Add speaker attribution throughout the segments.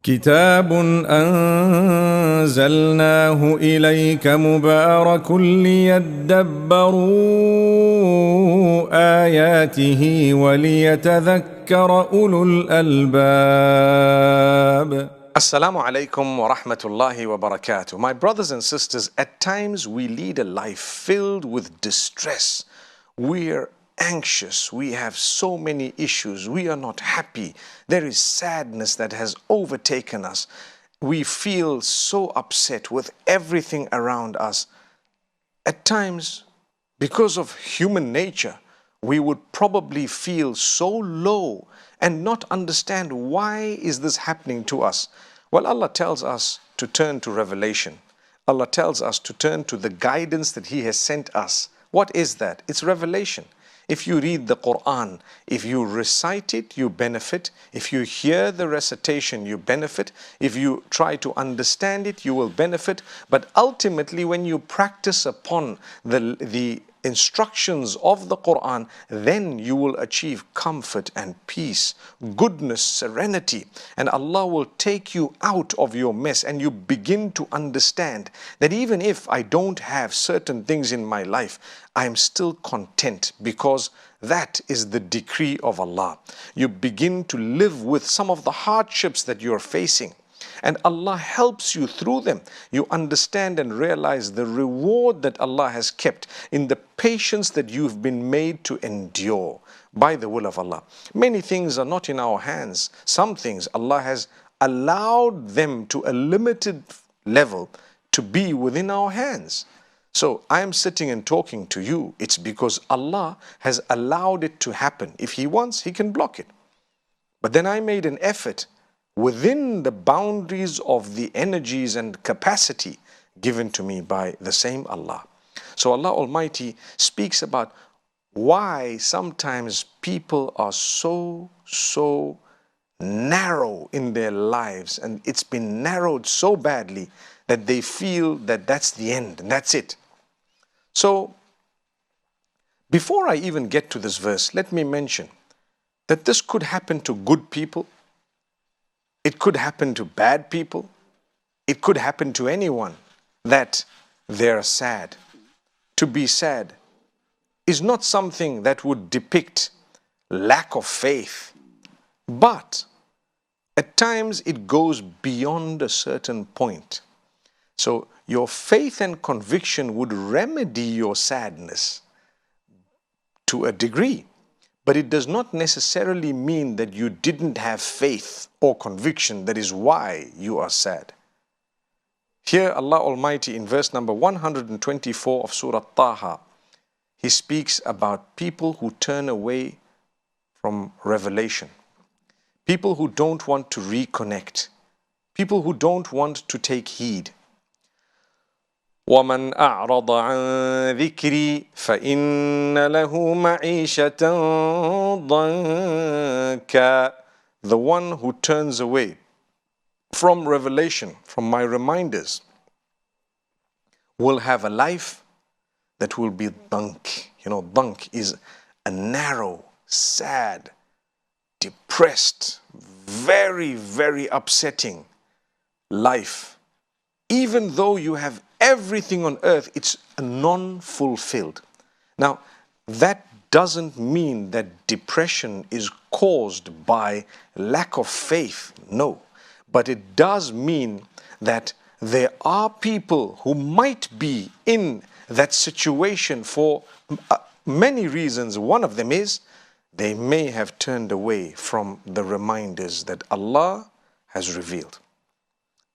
Speaker 1: كتاب أنزلناه إليك مبارك ليدبروا آياته وليتذكر أولو الألباب.
Speaker 2: Assalamu alaikum wa rahmatullahi wa barakatuh. My brothers and sisters, at times we lead a life filled with distress. We're anxious. We have so many issues. We are not happy. There is sadness that has overtaken us. We feel so upset with everything around us. At times, because of human nature, we would probably feel so low and not understand why is this happening to us. Well, Allah tells us to turn to revelation. Allah tells us to turn to the guidance that He has sent us. What is that? It's revelation. If you read the Quran, if you recite it, you benefit. If you hear the recitation, you benefit. If you try to understand it, you will benefit. But ultimately, when you practice upon the instructions of the Quran, then you will achieve comfort and peace, goodness, serenity, and Allah will take you out of your mess, and you begin to understand that even if I don't have certain things in my life, I am still content because that is the decree of Allah. You begin to live with some of the hardships that you're facing, and Allah helps you through them. You understand and realize the reward that Allah has kept in the patience that you've been made to endure by the will of Allah. Many things are not in our hands. Some things Allah has allowed them to a limited level to be within our hands. So I am sitting and talking to you. It's because Allah has allowed it to happen. If He wants, He can block it. But then I made an effort within the boundaries of the energies and capacity given to me by the same Allah. So Allah Almighty speaks about why sometimes people are so narrow in their lives, and it's been narrowed so badly that they feel that that's the end and that's it. So before I even get to this verse, let me mention that this could happen to good people. It could happen to bad people. It could happen to anyone that they're sad. To be sad is not something that would depict lack of faith, but at times it goes beyond a certain point. So your faith and conviction would remedy your sadness to a degree. But it does not necessarily mean that you didn't have faith or conviction. That is why you are sad. Here Allah Almighty in verse number 124 of Surah Taha, He speaks about people who turn away from revelation. People who don't want to reconnect. People who don't want to take heed. وَمَنْ أَعْرَضَ عَنْ ذِكْرِي فَإِنَّ لَهُ مَعِيشَةً ضَنْكًا. The one who turns away from revelation, from my reminders, will have a life that will be dank. You know, dank is a narrow, sad, depressed, very, very upsetting life. Even though you have everything on earth, it's non-fulfilled. Now, that doesn't mean that depression is caused by lack of faith. No. But it does mean that there are people who might be in that situation for many reasons. One of them is they may have turned away from the reminders that Allah has revealed.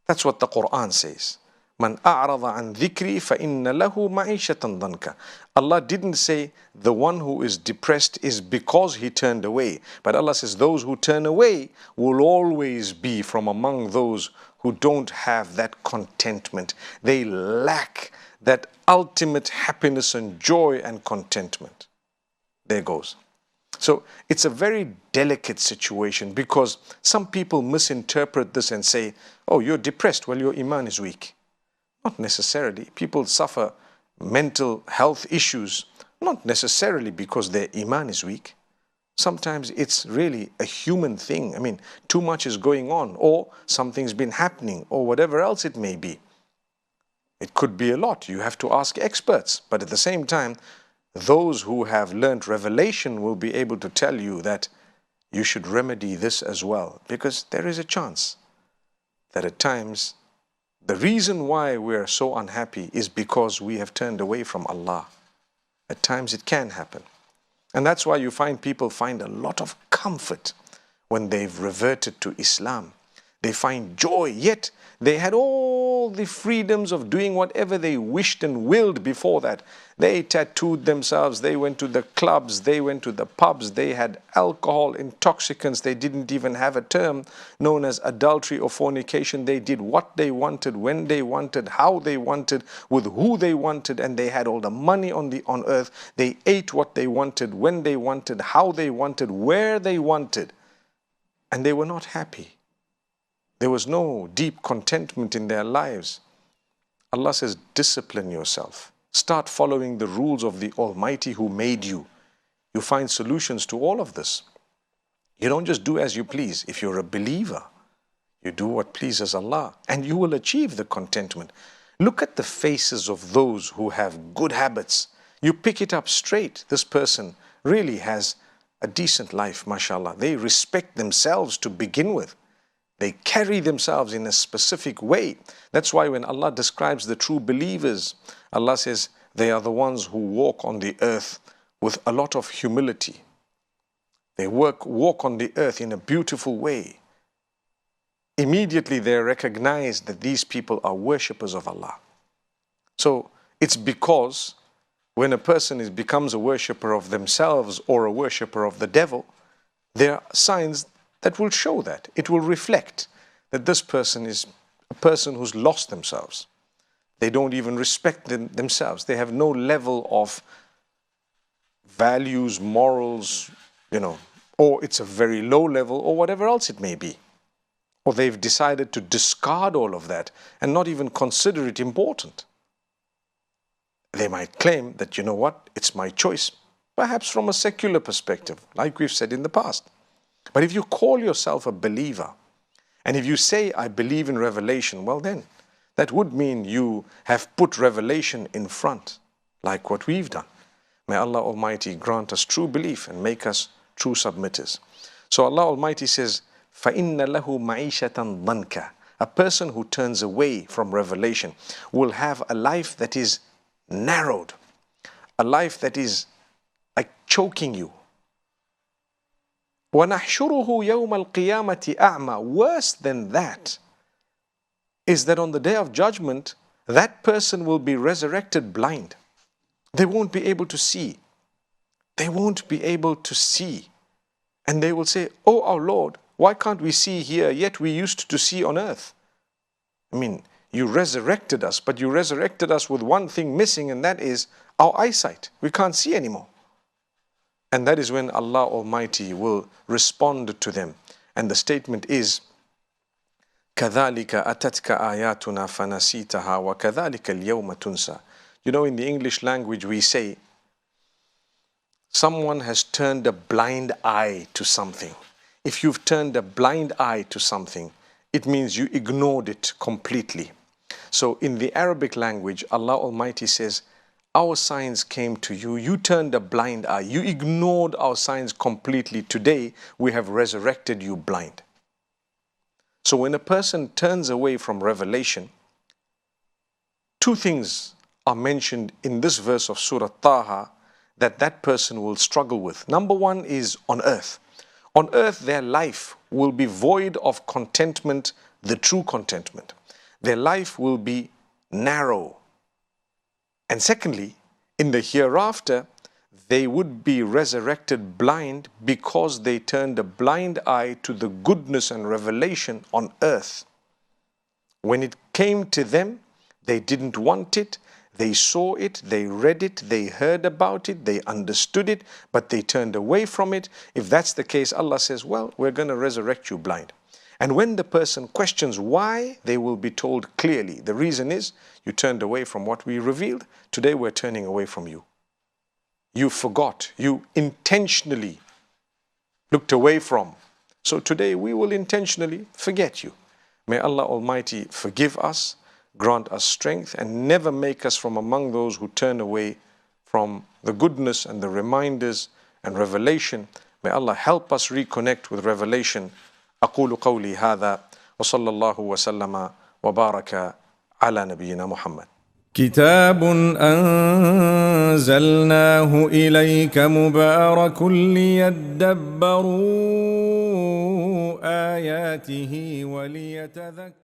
Speaker 2: That's what the Quran says. Man a'rada an dhikri fa inna lahu ma'ishatan danka. Allah didn't say the one who is depressed is because he turned away. But Allah says those who turn away will always be from among those who don't have that contentment. They lack that ultimate happiness and joy and contentment. There goes. So it's a very delicate situation because some people misinterpret this and say, oh, you're depressed. Well, your iman is weak. Not necessarily. People suffer mental health issues, not necessarily because their iman is weak. Sometimes it's really a human thing. I mean, too much is going on, or something's been happening, or whatever else it may be. It could be a lot. You have to ask experts. But at the same time, those who have learnt revelation will be able to tell you that you should remedy this as well. Because there is a chance that at times, the reason why we're so unhappy is because we have turned away from Allah. At times it can happen. And that's why you find people find a lot of comfort when they've reverted to Islam. They find joy, yet they had all the freedoms of doing whatever they wished and willed before that. They tattooed themselves, they went to the clubs, they went to the pubs, they had alcohol, intoxicants, they didn't even have a term known as adultery or fornication. They did what they wanted, when they wanted, how they wanted, with who they wanted, and they had all the money on earth. They ate what they wanted, when they wanted, how they wanted, where they wanted, and they were not happy. There was no deep contentment in their lives. Allah says, discipline yourself. Start following the rules of the Almighty who made you. You find solutions to all of this. You don't just do as you please. If you're a believer, you do what pleases Allah, and you will achieve the contentment. Look at the faces of those who have good habits. You pick it up straight. This person really has a decent life, mashallah. They respect themselves to begin with. They carry themselves in a specific way. That's why when Allah describes the true believers, Allah says they are the ones who walk on the earth with a lot of humility. They walk on the earth in a beautiful way. Immediately they recognize that these people are worshippers of Allah. So it's because when a person becomes a worshipper of themselves or a worshipper of the devil, there are signs that will show that. It will reflect that this person is a person who's lost themselves. They don't even respect themselves. They have no level of values, morals, or it's a very low level, or whatever else it may be. Or they've decided to discard all of that and not even consider it important. They might claim that, you know what, it's my choice, perhaps from a secular perspective, like we've said in the past. But if you call yourself a believer, and if you say, I believe in revelation, well then, that would mean you have put revelation in front, like what we've done. May Allah Almighty grant us true belief and make us true submitters. So Allah Almighty says, فَإِنَّ لَهُ مَعِيشَةً ضَنْكَ. A person who turns away from revelation will have a life that is narrowed, a life that is like choking you. وَنَحْشُرُهُ يَوْمَ الْقِيَامَةِ أَعْمَى. Worse than that is that on the day of judgment, that person will be resurrected blind. They won't be able to see. They won't be able to see. And they will say, oh our Lord, why can't we see here, yet we used to see on earth? I mean, you resurrected us, but you resurrected us with one thing missing, and that is our eyesight. We can't see anymore. And that is when Allah Almighty will respond to them. And the statement is, كَذَلِكَ أَتَتْكَ آيَاتُنَا فَنَسِيتَهَا وَكَذَلِكَ الْيَوْمَ تُنْسَى. In the English language we say, someone has turned a blind eye to something. If you've turned a blind eye to something, it means you ignored it completely. So in the Arabic language, Allah Almighty says, our signs came to you, you turned a blind eye, you ignored our signs completely. Today, we have resurrected you blind. So when a person turns away from revelation, two things are mentioned in this verse of Surah Taha that person will struggle with. Number one is on earth. On earth, their life will be void of contentment, the true contentment. Their life will be narrow. And secondly, in the hereafter, they would be resurrected blind because they turned a blind eye to the goodness and revelation on earth. When it came to them, they didn't want it, they saw it, they read it, they heard about it, they understood it, but they turned away from it. If that's the case, Allah says, well, we're going to resurrect you blind. And when the person questions why, they will be told clearly. The reason is, you turned away from what we revealed. Today we're turning away from you. You forgot. You intentionally looked away from. So today we will intentionally forget you. May Allah Almighty forgive us, grant us strength, and never make us from among those who turn away from the goodness and the reminders and revelation. May Allah help us reconnect with revelation. أقول قولي هذا وصلى الله وسلم وبارك على نبينا محمد.
Speaker 1: كتاب أنزلناه إليك مبارك ليدبروا آياته وليتذكروا